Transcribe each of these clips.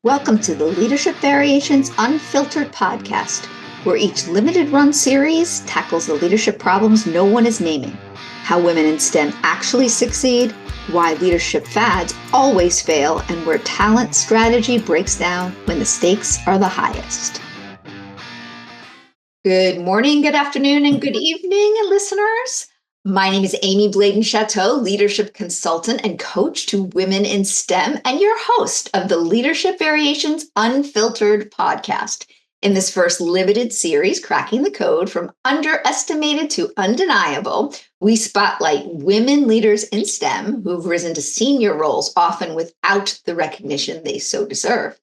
Welcome to the Leadership Variations Unfiltered podcast, where each limited run series tackles the leadership problems no one is naming, how women in STEM actually succeed, why leadership fads always fail, and where talent strategy breaks down when the stakes are the highest. Good morning, good afternoon, and good evening, listeners. My name is Amy Bladen Shatto, leadership consultant and coach to women in STEM, and your host of the Leadership Variations Unfiltered podcast. In this first limited series, Cracking the Code from Underestimated to Undeniable, we spotlight women leaders in STEM who've risen to senior roles, often without the recognition they so deserve.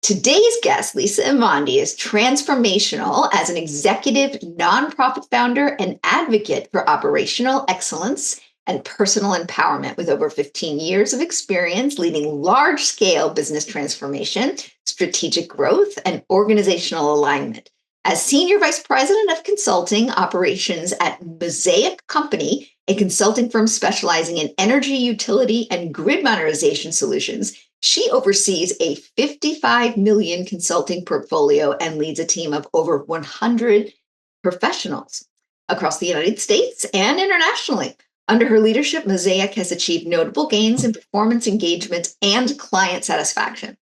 Today's guest, Lisa Imondi, is transformational as an executive nonprofit founder and advocate for operational excellence and personal empowerment with over 15 years of experience leading large-scale business transformation, strategic growth, and organizational alignment. As Senior Vice President of Consulting Operations at Mosaic Company, a consulting firm specializing in energy, utility, and grid modernization solutions, she oversees a $55 million consulting portfolio and leads a team of over 100 professionals across the United States and internationally. Under her leadership, Mosaic has achieved notable gains in performance engagement and client satisfaction.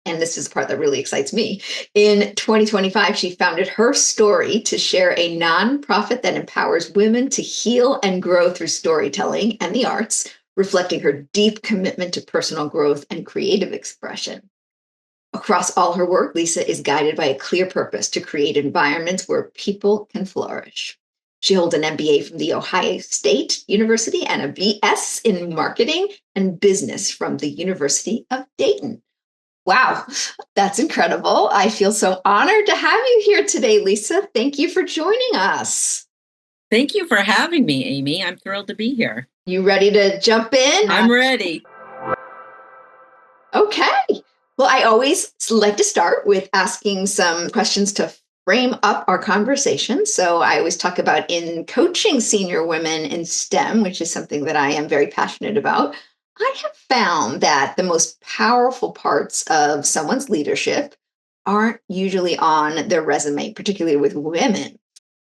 And this is the part that really excites me. In 2025, she founded Her Story to share a nonprofit that empowers women to heal and grow through storytelling and the arts, reflecting her deep commitment to personal growth and creative expression. Across all her work, Lisa is guided by a clear purpose to create environments where people can flourish. She holds an MBA from the Ohio State University and a BS in marketing and business from the University of Dayton. Wow, that's incredible. I feel so honored to have you here today, Lisa. Thank you for joining us. Thank you for having me, Amy. I'm thrilled to be here. You ready to jump in? I'm ready. Okay. Well, I always like to start with asking some questions to frame up our conversation. So I always talk about in coaching senior women in STEM, which is something that I am very passionate about. I have found that the most powerful parts of someone's leadership aren't usually on their resume, particularly with women.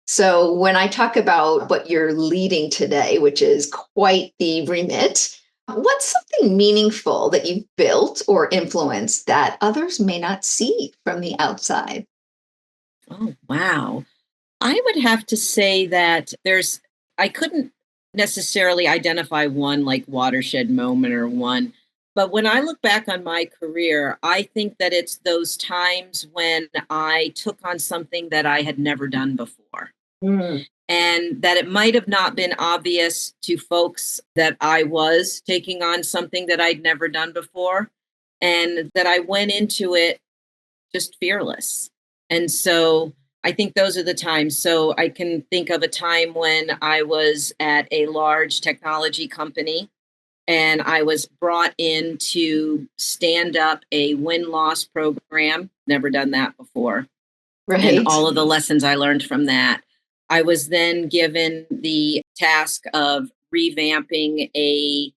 So when I talk about what you're leading today, which is quite the remit, what's something meaningful that you've built or influenced that others may not see from the outside? Oh, wow. I would have to say that I couldn't necessarily identify one like watershed moment or one, but when I look back on my career, I think that it's those times when I took on something that I had never done before. And that it might have not been obvious to folks that I was taking on something that I'd never done before, and that I went into it just fearless. And so I think those are the times. So I can think of a time when I was at a large technology company and I was brought in to stand up a win-loss program. Never done that before. Right. And all of the lessons I learned from that. I was then given the task of revamping a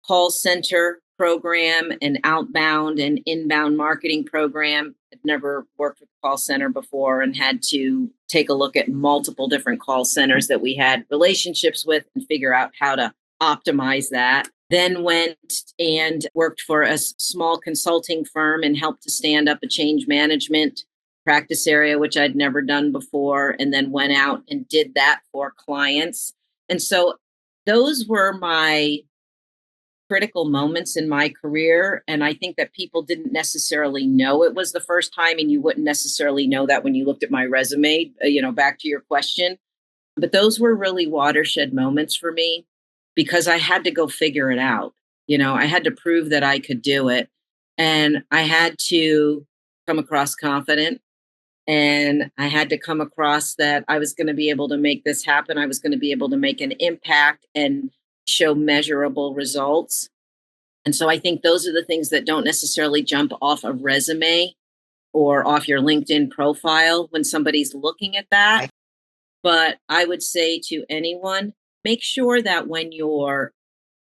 call center program, an outbound and inbound marketing program. I'd never worked with a call center before and had to take a look at multiple different call centers that we had relationships with and figure out how to optimize that. Then went and worked for a small consulting firm and helped to stand up a change management practice area, which I'd never done before, and then went out and did that for clients. And so those were my critical moments in my career. And I think that people didn't necessarily know it was the first time, and you wouldn't necessarily know that when you looked at my resume, back to your question. But those were really watershed moments for me because I had to go figure it out. I had to prove that I could do it. And I had to come across confident. And I had to come across that I was going to be able to make this happen. I was going to be able to make an impact and show measurable results. And so I think those are the things that don't necessarily jump off a resume or off your LinkedIn profile when somebody's looking at that. Right. But I would say to anyone, make sure that when you're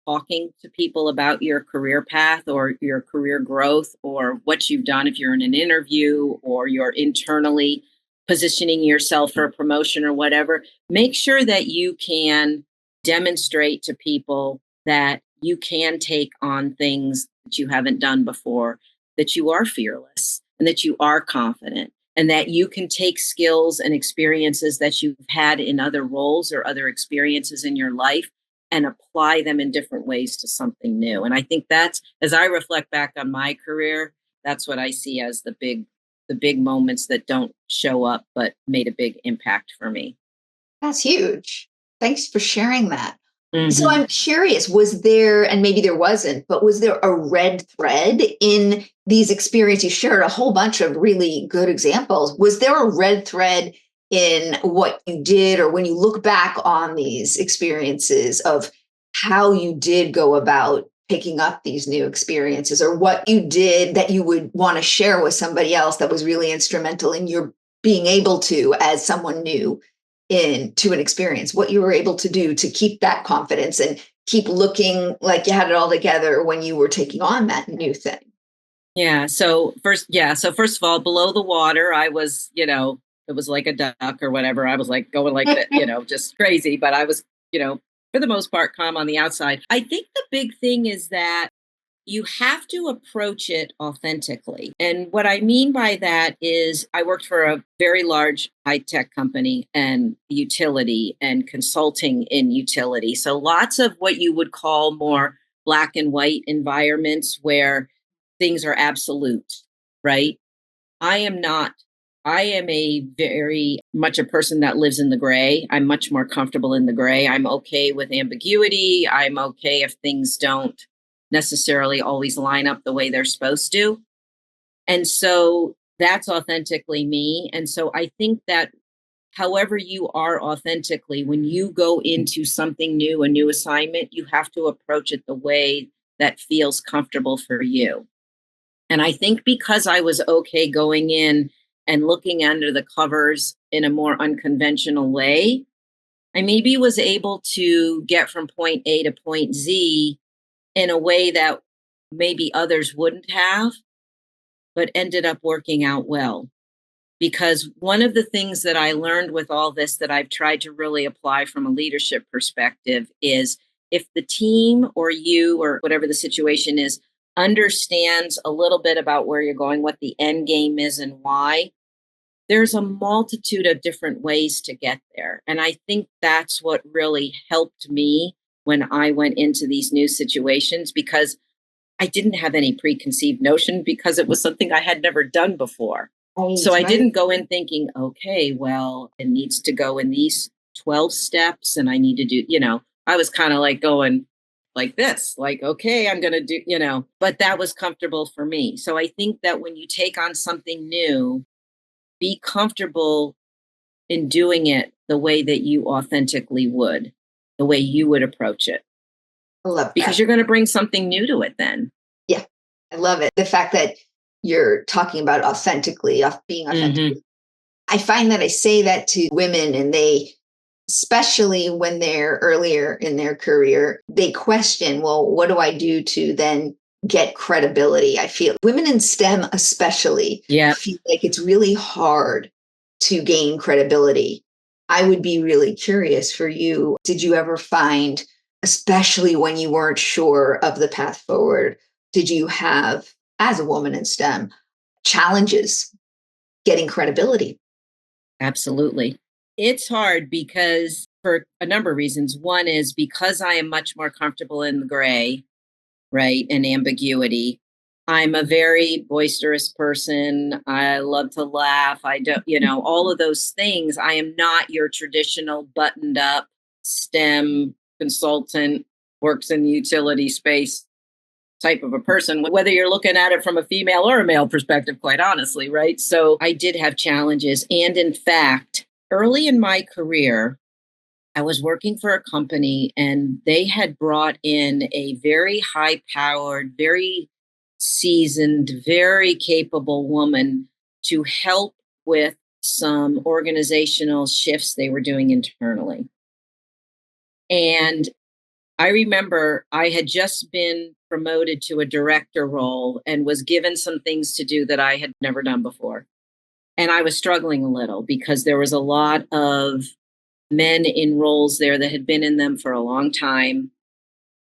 talking to people about your career path or your career growth or what you've done if you're in an interview or you're internally positioning yourself for a promotion or whatever, make sure that you can demonstrate to people that you can take on things that you haven't done before, that you are fearless and that you are confident and that you can take skills and experiences that you've had in other roles or other experiences in your life and apply them in different ways to something new. And I think that's, as I reflect back on my career, that's what I see as the big moments that don't show up but made a big impact for me. That's huge. Thanks for sharing that. So Hmm. I'm curious, was there, and maybe there wasn't, but was there a red thread in these experiences? You shared a whole bunch of really good examples. Was there a red thread in what you did, or when you look back on these experiences of how you did go about picking up these new experiences, or what you did that you would want to share with somebody else that was really instrumental in your being able to, as someone new, into an experience, what you were able to do to keep that confidence and keep looking like you had it all together when you were taking on that new thing? So first of all, below the water, I was, it was like a duck or whatever. I was like going like that, just crazy, but I was, for the most part, calm on the outside. I think the big thing is that you have to approach it authentically. And what I mean by that is I worked for a very large high tech company and utility and consulting in utility. So lots of what you would call more black and white environments where things are absolute, right? I am not. I am a very much a person that lives in the gray. I'm much more comfortable in the gray. I'm okay with ambiguity. I'm okay if things don't necessarily always line up the way they're supposed to. And so that's authentically me. And so I think that however you are authentically, when you go into something new, a new assignment, you have to approach it the way that feels comfortable for you. And I think because I was okay going in and looking under the covers in a more unconventional way, I maybe was able to get from point A to point Z in a way that maybe others wouldn't have, but ended up working out well. Because one of the things that I learned with all this that I've tried to really apply from a leadership perspective is if the team or you or whatever the situation is understands a little bit about where you're going, what the end game is, and why, there's a multitude of different ways to get there. And I think that's what really helped me when I went into these new situations because I didn't have any preconceived notion because it was something I had never done before. Right, So I right. didn't go in thinking, okay, well, it needs to go in these 12 steps and I need to do, I was kind of like going like this, like, okay, I'm going to do, but that was comfortable for me. So I think that when you take on something new, be comfortable in doing it the way that you authentically would, the way you would approach it, I love because that. you're going to bring something new to it then. Yeah, I love it. The fact that you're talking about authentically, of being authentic. Hmm. I find that I say that to women, and they, especially when they're earlier in their career, they question, well, what do I do to then get credibility? I feel women in STEM, especially, Yeah. feel like it's really hard to gain credibility. I would be really curious for you. Did you ever find, especially when you weren't sure of the path forward, did you have, as a woman in STEM, challenges getting credibility? Absolutely. It's hard because for a number of reasons. One is because I am much more comfortable in the gray, right? And ambiguity. I'm a very boisterous person. I love to laugh. I don't, all of those things. I am not your traditional buttoned up STEM consultant, works in the utility space type of a person, whether you're looking at it from a female or a male perspective, quite honestly, right? So I did have challenges. And in fact, early in my career, I was working for a company and they had brought in a very high powered, very seasoned, very capable woman to help with some organizational shifts they were doing internally. And I remember I had just been promoted to a director role and was given some things to do that I had never done before. And I was struggling a little because there was a lot of men in roles there that had been in them for a long time.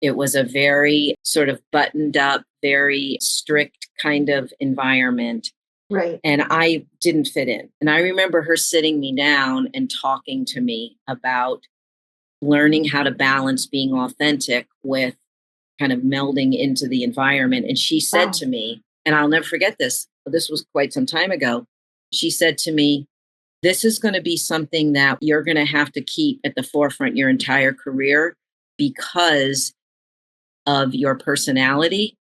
It was a very sort of buttoned up, very strict kind of environment. Right. And I didn't fit in. And I remember her sitting me down and talking to me about learning how to balance being authentic with kind of melding into the environment. And she said Wow. to me, and I'll never forget this, this was quite some time ago. She said to me, this is going to be something that you're going to have to keep at the forefront your entire career because of your personality,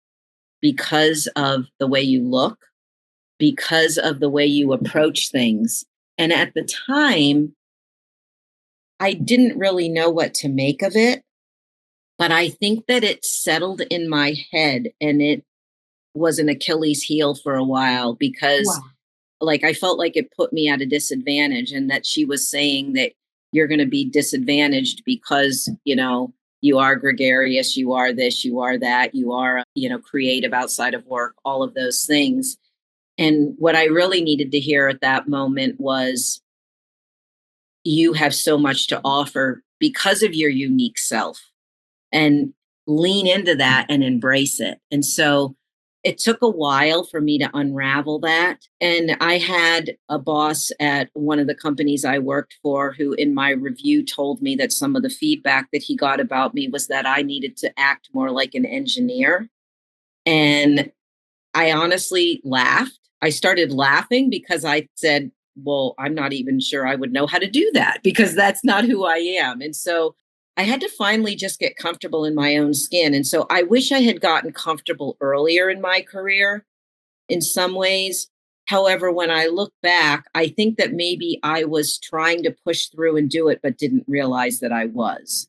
because of the way you look, because of the way you approach things. And at the time, I didn't really know what to make of it, but I think that it settled in my head and it was an Achilles heel for a while because Wow. like I felt like it put me at a disadvantage and that she was saying that you're going to be disadvantaged because, you are gregarious, you are this, you are that, you are, creative outside of work, all of those things. And what I really needed to hear at that moment was you have so much to offer because of your unique self and lean into that and embrace it. And so it took a while for me to unravel that. And I had a boss at one of the companies I worked for who, in my review, told me that some of the feedback that he got about me was that I needed to act more like an engineer. And I honestly laughed. I started laughing because I said, well, I'm not even sure I would know how to do that because that's not who I am. And so I had to finally just get comfortable in my own skin. And so I wish I had gotten comfortable earlier in my career in some ways. However, when I look back, I think that maybe I was trying to push through and do it, but didn't realize that I was.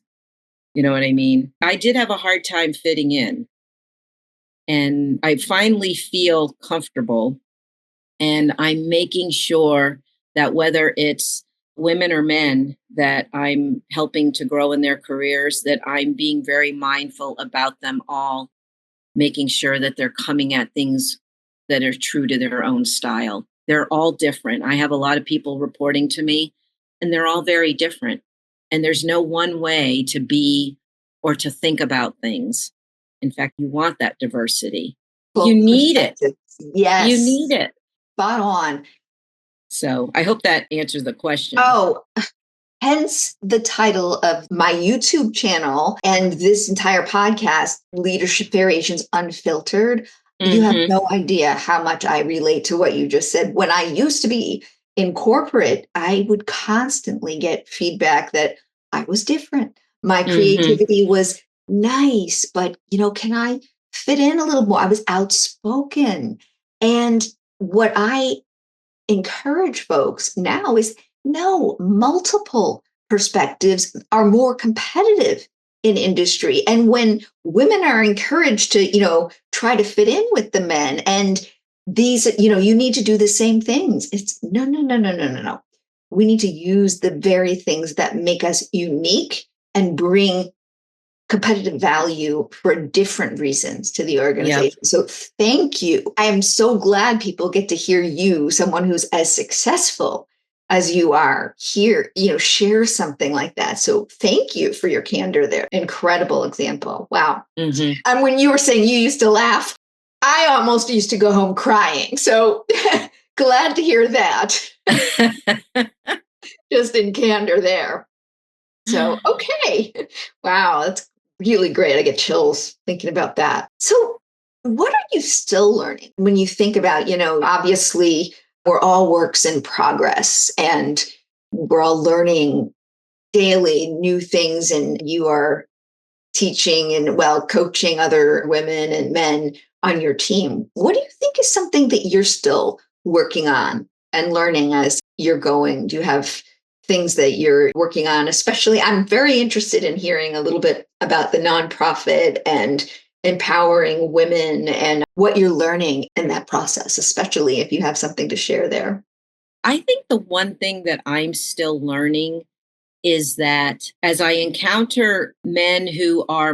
You know what I mean? I did have a hard time fitting in. And I finally feel comfortable and I'm making sure that whether it's women or men that I'm helping to grow in their careers, that I'm being very mindful about them all, making sure that they're coming at things that are true to their own style. They're all different. I have a lot of people reporting to me, and they're all very different. And there's no one way to be or to think about things. In fact, you want that diversity. You Both need it. perspectives. You need Yes. it. Spot on. So I hope that answers the question. Oh, hence the title of my YouTube channel and this entire podcast, Leadership Variations Unfiltered. You have Hmm. no idea how much I relate to what you just said. When I used to be in corporate, I would constantly get feedback that I was different. My Hmm. creativity was nice, but can I fit in a little more? I was outspoken. And what I encourage folks now is no, multiple perspectives are more competitive in industry. And when women are encouraged to, try to fit in with the men and these, you need to do the same things. It's no, no, no, no, no, no, no. We need to use the very things that make us unique and bring competitive value for different reasons to the Yep. organization. So thank you. I am so glad people get to hear you, someone who's as successful as you are here, share something like that. So thank you for your candor there. Incredible example. Wow. Hmm. And when you were saying you used to laugh, I almost used to go home crying. So glad to hear that. Just in candor there. So, okay. Wow, that's really great. I get chills thinking about that. So, what are you still learning when you think about, obviously we're all works in progress and we're all learning daily new things, and you are teaching and, well, coaching other women and men on your team. What do you think is something that you're still working on and learning as you're going? Do you have things that you're working on? Especially, I'm very interested in hearing a little bit about the nonprofit and empowering women and what you're learning in that process, especially if you have something to share there. I think the one thing that I'm still learning is that as I encounter men who are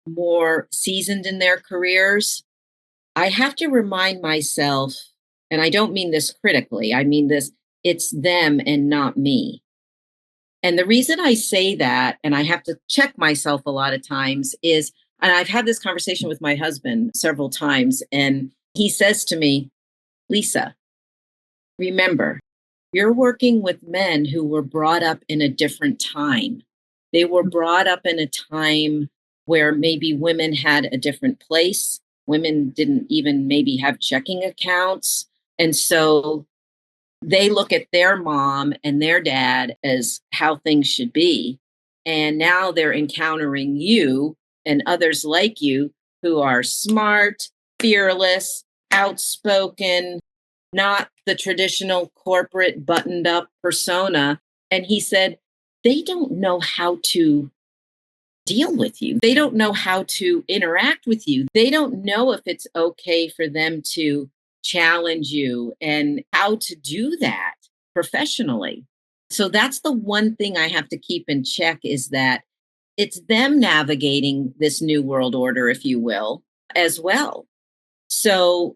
more seasoned in their careers, I have to remind myself, and I don't mean this critically, I mean this, it's them and not me. And the reason I say that, and I have to check myself a lot of times, is, and I've had this conversation with my husband several times, and he says to me, Lisa, remember, you're working with men who were brought up in a different time. They were brought up in a time where maybe women had a different place. Women didn't even maybe have checking accounts. And so they look at their mom and their dad as how things should be. And now they're encountering you and others like you who are smart, fearless, outspoken, not the traditional corporate buttoned up persona. And he said, they don't know how to deal with you. They don't know how to interact with you. They don't know if it's okay for them to challenge you and how to do that professionally. So that's the one thing I have to keep in check is that it's them navigating this new world order, if you will, as well. So,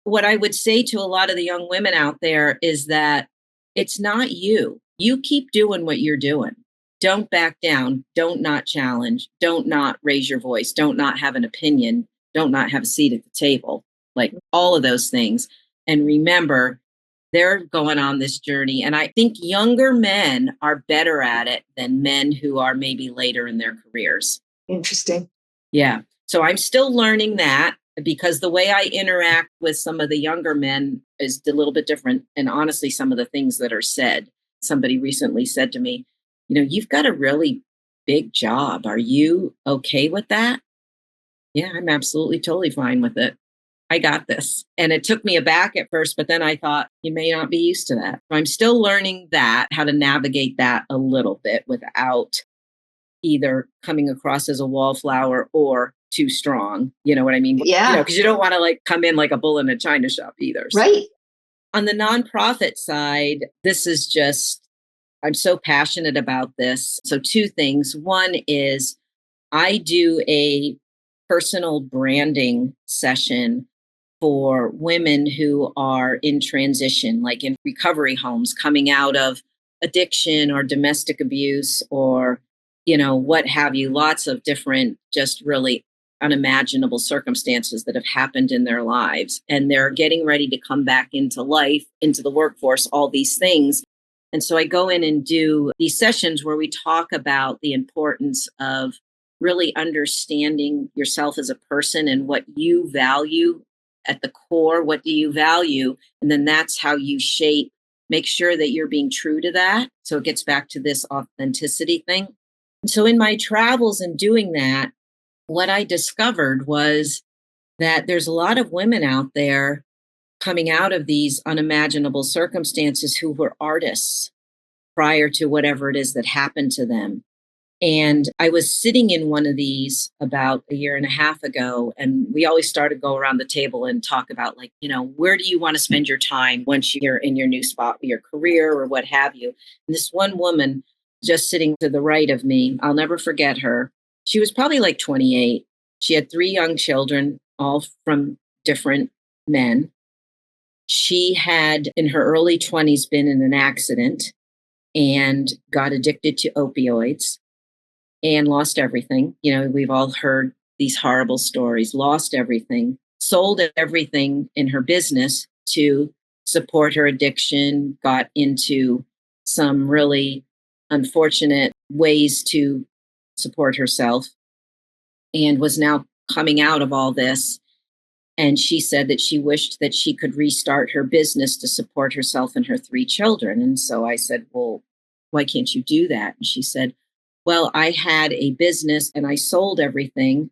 what I would say to a lot of the young women out there is that it's not you. You keep doing what you're doing. Don't back down. Don't not challenge. Don't not raise your voice. Don't not have an opinion. Don't not have a seat at the table. Like all of those things. And remember, they're going on this journey. And I think younger men are better at it than men who are maybe later in their careers. Interesting. Yeah. So I'm still learning that because the way I interact with some of the younger men is a little bit different. And honestly, some of the things that are said, somebody recently said to me, you've got a really big job. Are you okay with that? Yeah, I'm absolutely totally fine with it. I got this. And it took me aback at first, but then I thought, you may not be used to that. I'm still learning that, how to navigate that a little bit without either coming across as a wallflower or too strong. You know what I mean? Yeah. Because you don't want to like come in like a bull in a china shop either. So. Right. On the nonprofit side, this is just, I'm so passionate about this. So, two things. One is I do a personal branding session for women who are in transition, like in recovery homes, coming out of addiction or domestic abuse or, what have you, lots of different, just really unimaginable circumstances that have happened in their lives. And they're getting ready to come back into life, into the workforce, all these things. And so I go in and do these sessions where we talk about the importance of really understanding yourself as a person and what you value at the core. What do you value? And then that's how you shape, make sure that you're being true to that. So it gets back to this authenticity thing. And so in my travels and doing that, what I discovered was that there's a lot of women out there coming out of these unimaginable circumstances who were artists prior to whatever it is that happened to them. And I was sitting in one of these about a year and a half ago, and we always start to go around the table and talk about, like, where do you want to spend your time once you're in your new spot, your career or what have you. And this one woman just sitting to the right of me, I'll never forget her. She was probably like 28. She had 3 young children, all from different men. She had, in her early 20s, been in an accident and got addicted to opioids and lost everything. We've all heard these horrible stories, lost everything, sold everything in her business to support her addiction, got into some really unfortunate ways to support herself, and was now coming out of all this. And she said that she wished that she could restart her business to support herself and her 3 children. And so I said, well, why can't you do that? And she said, well, I had a business and I sold everything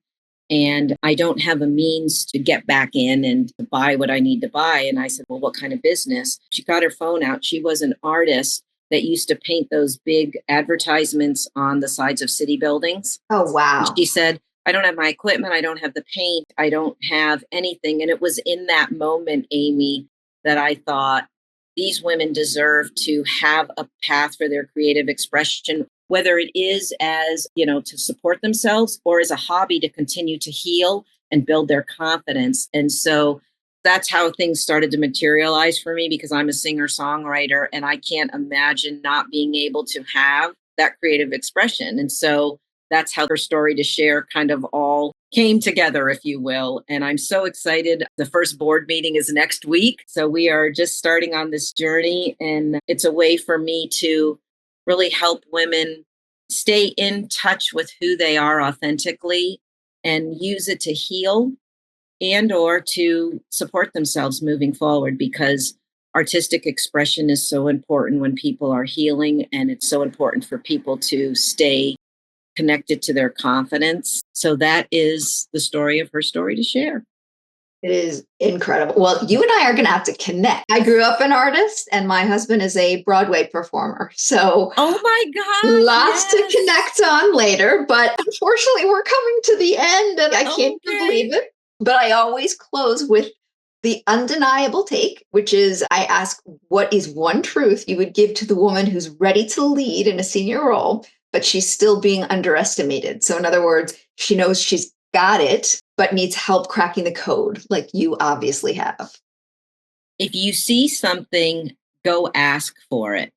and I don't have a means to get back in and to buy what I need to buy. And I said, well, what kind of business? She got her phone out. She was an artist that used to paint those big advertisements on the sides of city buildings. Oh, wow. And she said, I don't have my equipment. I don't have the paint. I don't have anything. And it was in that moment, Amy, that I thought these women deserve to have a path for their creative expression. whether it is as, to support themselves or as a hobby to continue to heal and build their confidence. And so that's how things started to materialize for me, because I'm a singer-songwriter and I can't imagine not being able to have that creative expression. And so that's how her story to share kind of all came together, if you will. And I'm so excited. The first board meeting is next week. So we are just starting on this journey. And it's a way for me to really help women stay in touch with who they are authentically and use it to heal and or to support themselves moving forward, because artistic expression is so important when people are healing, and it's so important for people to stay connected to their confidence. So that is the story of her story to share. It is incredible. Well, you and I are going to have to connect. I grew up an artist and my husband is a Broadway performer. So oh my gosh, lots to connect on later. But unfortunately, we're coming to the end and I can't believe it. But I always close with the undeniable take, which is I ask, what is one truth you would give to the woman who's ready to lead in a senior role, but she's still being underestimated? So in other words, she knows she's got it, but needs help cracking the code, like you obviously have. If you see something, go ask for it.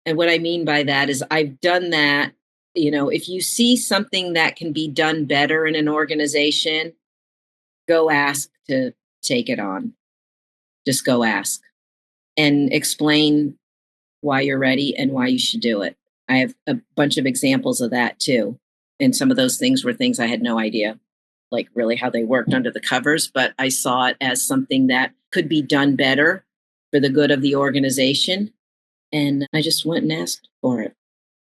And what I mean by that is I've done that. If you see something that can be done better in an organization, go ask to take it on. Just go ask and explain why you're ready and why you should do it. I have a bunch of examples of that too. And some of those things were things I had no idea, like really how they worked under the covers, but I saw it as something that could be done better for the good of the organization. And I just went and asked for it.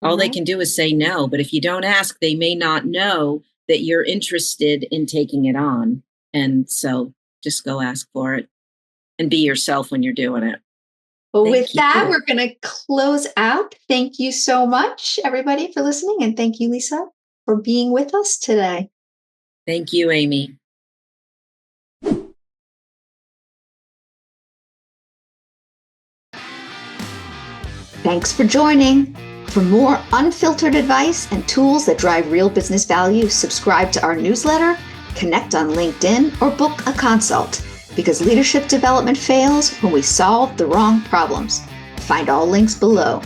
All they can do is say no, but if you don't ask, they may not know that you're interested in taking it on. And so just go ask for it and be yourself when you're doing it. Well, with that, we're going to close out. Thank you so much, everybody, for listening. And thank you, Lisa, for being with us today. Thank you, Amy. Thanks for joining. For more unfiltered advice and tools that drive real business value, subscribe to our newsletter, connect on LinkedIn, or book a consult, because leadership development fails when we solve the wrong problems. Find all links below.